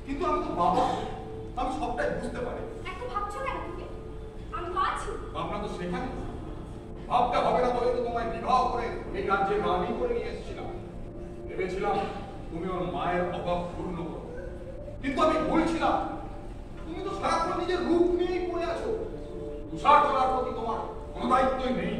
কিন্তু আমি তো বাবা, আমি সবটাই বুঝতে পারি। এত ভাবছো কেন তুমি? আমি তো আছি। ভাবনা তো সেখানে, ভাবতে হবে না বলে তো তোমায় বিবাহ করে এই রাজ্যে রানী করে নিয়ে এসেছিলাম। ভেবেছিলাম তুমি ওর মায়ের অভাব পূর্ণ করো, কিন্তু আমি ভুলছিলাম। তুমি তো সারাক্ষণ নিজের রূপ নিয়েই পড়ে আছো। তুষার করার প্রতি তোমার কোনো দায়িত্বই নেই।